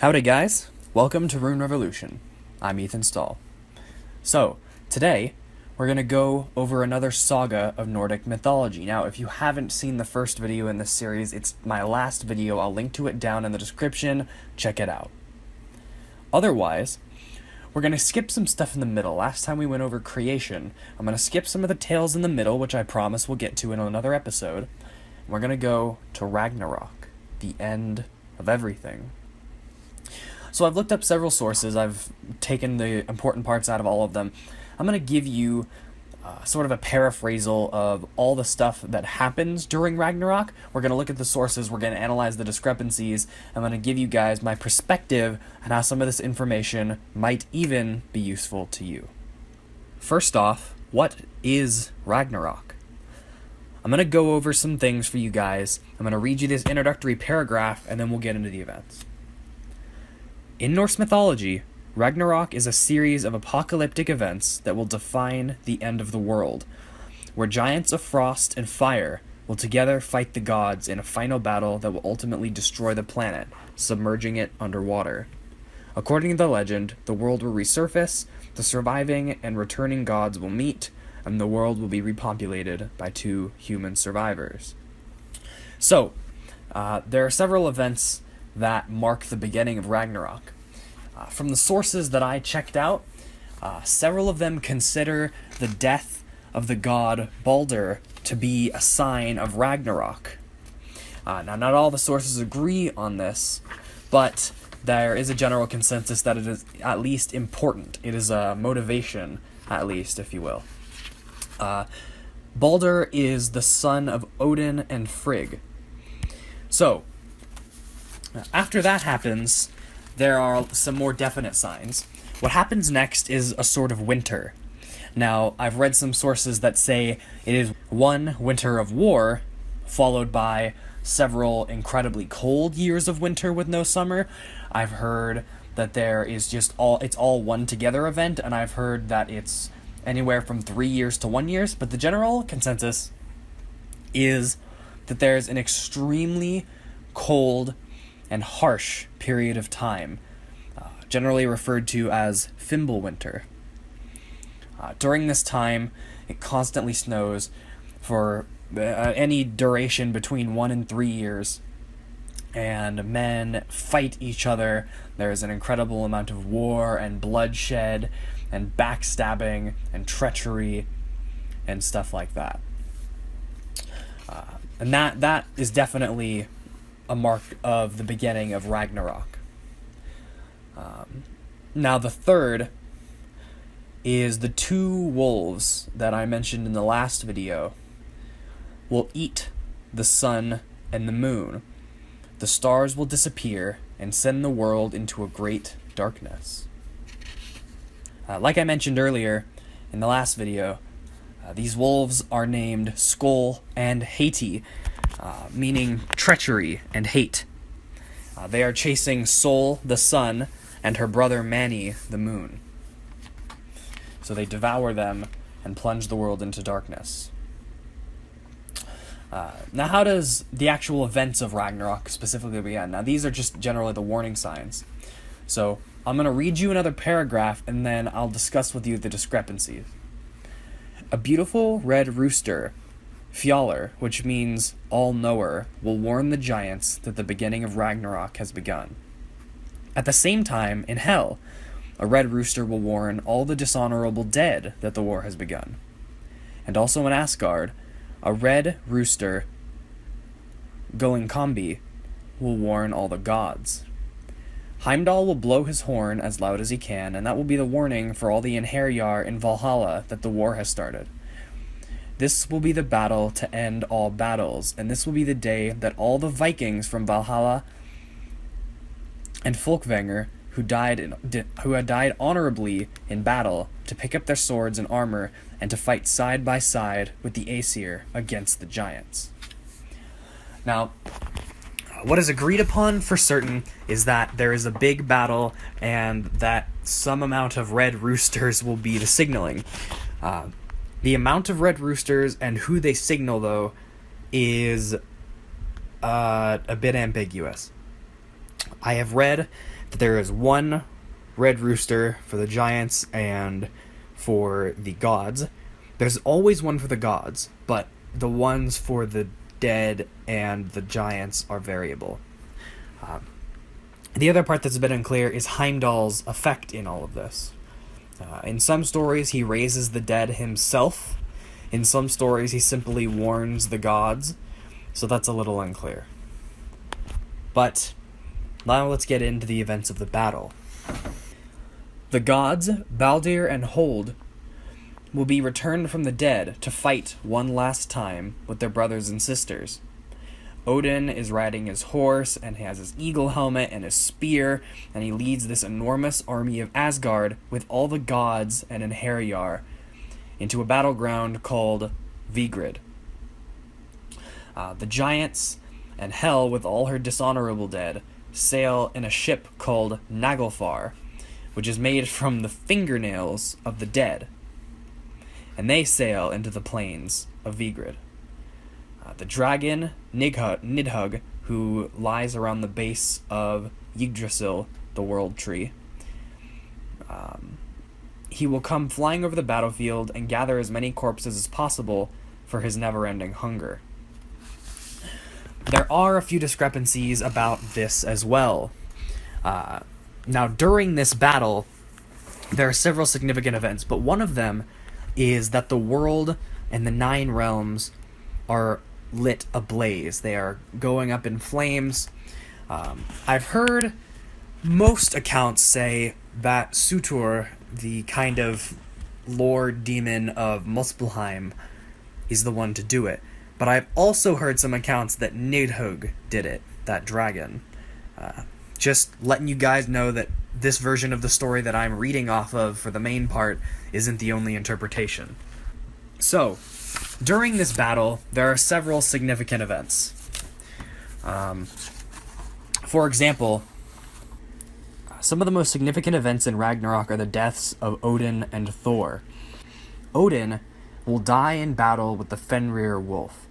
Howdy guys, welcome to Rune Revolution. I'm Ethan Stahl. So, today, we're going to go over another saga of Nordic mythology. Now, if you haven't seen the first video in this series, it's my last video. I'll link to it down in the description. Check it out. Otherwise, we're going to skip some stuff in the middle. Last time we went over creation. I'm going to skip some of the tales in the middle, which I promise we'll get to in another episode. We're going to go to Ragnarok, the end of everything. So I've looked up several sources. I've taken the important parts out of all of them. I'm going to give you sort of a paraphrasal of all the stuff that happens during Ragnarok. We're going to look at the sources. We're going to analyze the discrepancies. I'm going to give you guys my perspective on how some of this information might even be useful to you. First off, what is Ragnarok? I'm going to go over some things for you guys. I'm going to read you this introductory paragraph, and then we'll get into the events. In Norse mythology, Ragnarok is a series of apocalyptic events that will define the end of the world, where giants of frost and fire will together fight the gods in a final battle that will ultimately destroy the planet, submerging it underwater. According to the legend, the world will resurface, the surviving and returning gods will meet, and the world will be repopulated by two human survivors. So, there are several events that mark the beginning of Ragnarok. From the sources that I checked out, several of them consider the death of the god Balder to be a sign of Ragnarok. Now, not all the sources agree on this, but there is a general consensus that it is at least important. It is a motivation, at least, if you will. Balder is the son of Odin and Frigg. So, after that happens, there are some more definite signs. What happens next is a sort of winter. Now, I've read some sources that say it is one winter of war, followed by several incredibly cold years of winter with no summer. I've heard that there is it's all one together event, and I've heard that it's anywhere from 3 years to 1 year, but the general consensus is that there's an extremely cold and harsh period of time, generally referred to as Fimbulwinter. During this time, it constantly snows for any duration between 1 and 3 years, and men fight each other. There's an incredible amount of war and bloodshed and backstabbing and treachery and stuff like that. And that is definitely a mark of the beginning of Ragnarok. Now the third is the two wolves that I mentioned in the last video will eat the sun and the moon. The stars will disappear and send the world into a great darkness. Like I mentioned earlier in the last video, these wolves are named Skoll and Hati, meaning treachery and hate. They are chasing Sol, the sun, and her brother Mani, the moon. So they devour them and plunge the world into darkness. Now, how does the actual events of Ragnarok specifically begin? Now, these are just generally the warning signs. So I'm going to read you another paragraph, and then I'll discuss with you the discrepancies. A beautiful red rooster, Fjalar, which means all-knower, will warn the giants that the beginning of Ragnarok has begun. At the same time, in Hell, a red rooster will warn all the dishonorable dead that the war has begun. And also in Asgard, a red rooster, Gullinkambi, will warn all the gods. Heimdall will blow his horn as loud as he can, and that will be the warning for all the Einherjar in Valhalla that the war has started. This will be the battle to end all battles, and this will be the day that all the Vikings from Valhalla and Folkvanger who had died honorably in battle to pick up their swords and armor and to fight side by side with the Aesir against the giants. Now, what is agreed upon for certain is that there is a big battle and that some amount of red roosters will be the signaling. The amount of red roosters and who they signal, though, is a bit ambiguous. I have read that there is one red rooster for the giants and for the gods. There's always one for the gods, but the ones for the dead and the giants are variable. The other part that's a bit unclear is Heimdall's effect in all of this. In some stories, he raises the dead himself. In some stories, he simply warns the gods. So that's a little unclear. But now let's get into the events of the battle. The gods, Baldur and Hold, will be returned from the dead to fight one last time with their brothers and sisters. Odin is riding his horse, and he has his eagle helmet and his spear, and he leads this enormous army of Asgard with all the gods and Einherjar into a battleground called Vigrid. The giants and Hel, with all her dishonorable dead, sail in a ship called Naglfar, which is made from the fingernails of the dead, and they sail into the plains of Vigrid. The dragon, Nidhugg, who lies around the base of Yggdrasil, the world tree, he will come flying over the battlefield and gather as many corpses as possible for his never-ending hunger. There are a few discrepancies about this as well. Now, during this battle, there are several significant events, but one of them is that the world and the 9 realms are lit ablaze. They are going up in flames. I've heard most accounts say that Surtur, the kind of lord demon of Muspelheim, is the one to do it. But I've also heard some accounts that Nidhugg did it, that dragon. Just letting you guys know that this version of the story that I'm reading off of for the main part isn't the only interpretation. So, during this battle, there are several significant events. For example, some of the most significant events in Ragnarok are the deaths of Odin and Thor. Odin will die in battle with the Fenrir wolf.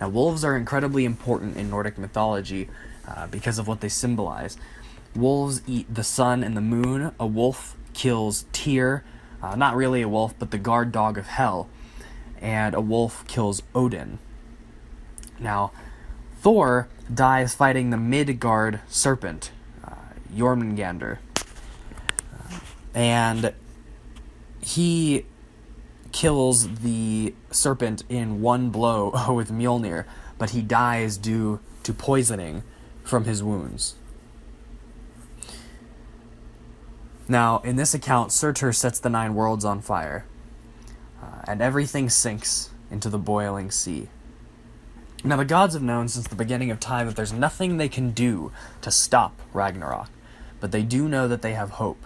Now, wolves are incredibly important in Nordic mythology because of what they symbolize. Wolves eat the sun and the moon. A wolf kills Tyr, not really a wolf, but the guard dog of Hel. And a wolf kills Odin. Now, Thor dies fighting the Midgard serpent, Jormungandr. And he kills the serpent in one blow with Mjolnir, but he dies due to poisoning from his wounds. Now, in this account, Surtur sets the 9 worlds on fire, and everything sinks into the boiling sea. Now, the gods have known since the beginning of time that there's nothing they can do to stop Ragnarok, but they do know that they have hope.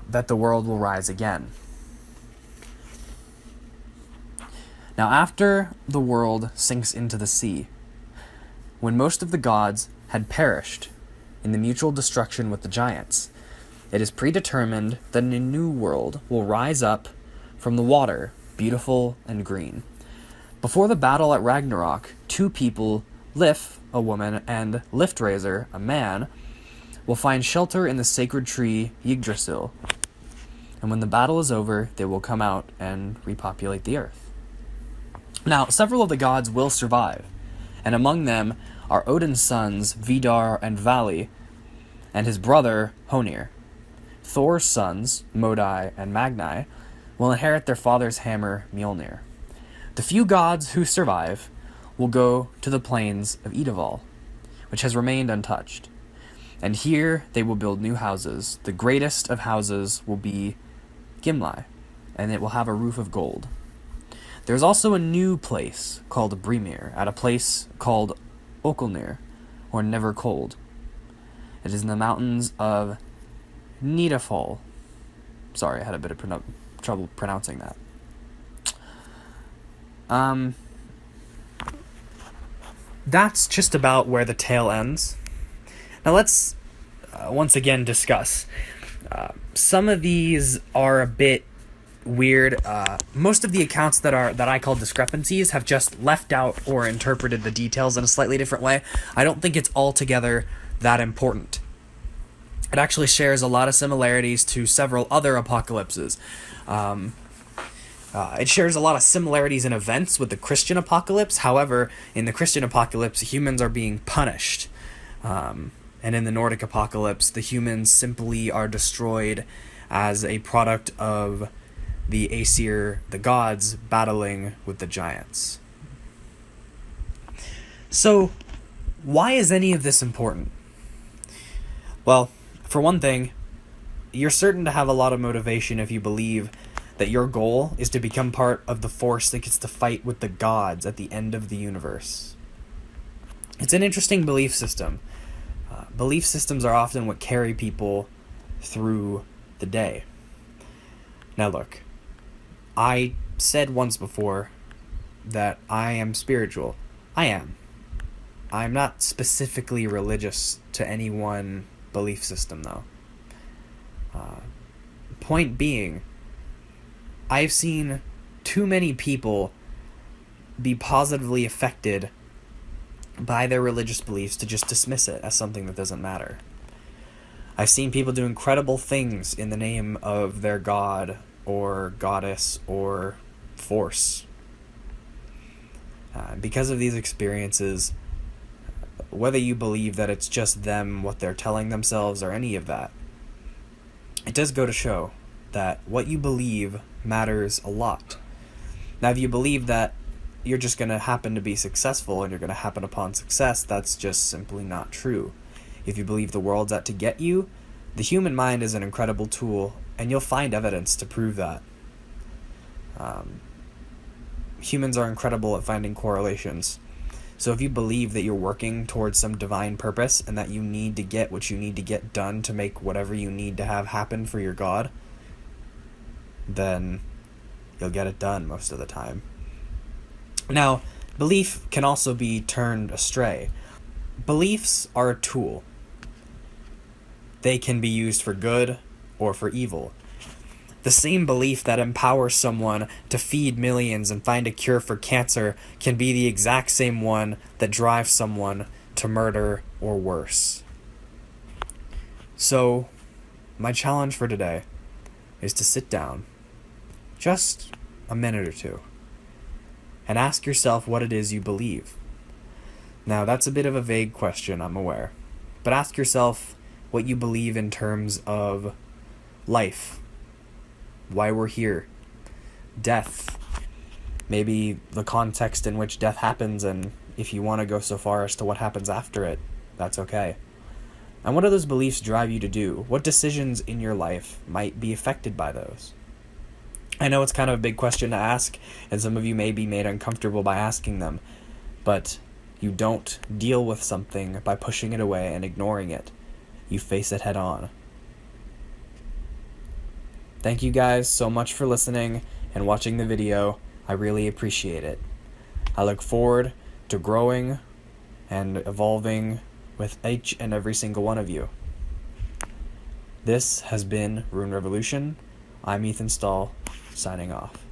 That the world will rise again. Now, after the world sinks into the sea, when most of the gods had perished in the mutual destruction with the giants, it is predetermined that a new world will rise up from the water, beautiful and green. Before the battle at Ragnarok, 2 people, Lif, a woman, and Liftraiser, a man, will find shelter in the sacred tree Yggdrasil. And when the battle is over, they will come out and repopulate the earth. Now, several of the gods will survive, and among them are Odin's sons Vidar and Vali, and his brother Honir. Thor's sons, Modi and Magni, will inherit their father's hammer Mjolnir. The few gods who survive will go to the plains of Edaval, which has remained untouched. And here they will build new houses. The greatest of houses will be Gimli, and it will have a roof of gold. There's also a new place called Brimir, at a place called Okelnir, or Never Cold. It is in the mountains of Nidafal. Sorry, I had a bit of trouble pronouncing that. That's just about where the tale ends. Now let's once again discuss. Some of these are a bit weird. Most of the accounts that I call discrepancies have just left out or interpreted the details in a slightly different way. I don't think it's altogether that important. It actually shares a lot of similarities to several other apocalypses. It shares a lot of similarities in events with the Christian apocalypse. However, in the Christian apocalypse, humans are being punished. And in the Nordic apocalypse, the humans simply are destroyed as a product of the Aesir, the gods, battling with the giants. So, why is any of this important? Well, for one thing, you're certain to have a lot of motivation if you believe that your goal is to become part of the force that gets to fight with the gods at the end of the universe. It's an interesting belief system. Belief systems are often what carry people through the day. Now look, I said once before that I am spiritual. I am. I'm not specifically religious to any one belief system, though. Point being, I've seen too many people be positively affected by their religious beliefs to just dismiss it as something that doesn't matter. I've seen people do incredible things in the name of their god or goddess or force. Because of these experiences, whether you believe that it's just them, what they're telling themselves, or any of that, it does go to show that what you believe matters a lot. Now, if you believe that you're just going to happen to be successful and you're going to happen upon success, that's just simply not true. If you believe the world's out to get you, the human mind is an incredible tool, and you'll find evidence to prove that. Humans are incredible at finding correlations. So if you believe that you're working towards some divine purpose and that you need to get what you need to get done to make whatever you need to have happen for your God, then you'll get it done most of the time. Now, belief can also be turned astray. Beliefs are a tool. They can be used for good or for evil. The same belief that empowers someone to feed millions and find a cure for cancer can be the exact same one that drives someone to murder or worse. So, my challenge for today is to sit down, just a minute or two, and ask yourself what it is you believe. Now, that's a bit of a vague question, I'm aware, but ask yourself what you believe in terms of life, why we're here, death, maybe the context in which death happens, and if you want to go so far as to what happens after it, that's okay. And what do those beliefs drive you to do? What decisions in your life might be affected by those? I know it's kind of a big question to ask, and some of you may be made uncomfortable by asking them, but you don't deal with something by pushing it away and ignoring it. You face it head on. Thank you guys so much for listening and watching the video. I really appreciate it. I look forward to growing and evolving with each and every single one of you. This has been Rune Revolution. I'm Ethan Stahl, signing off.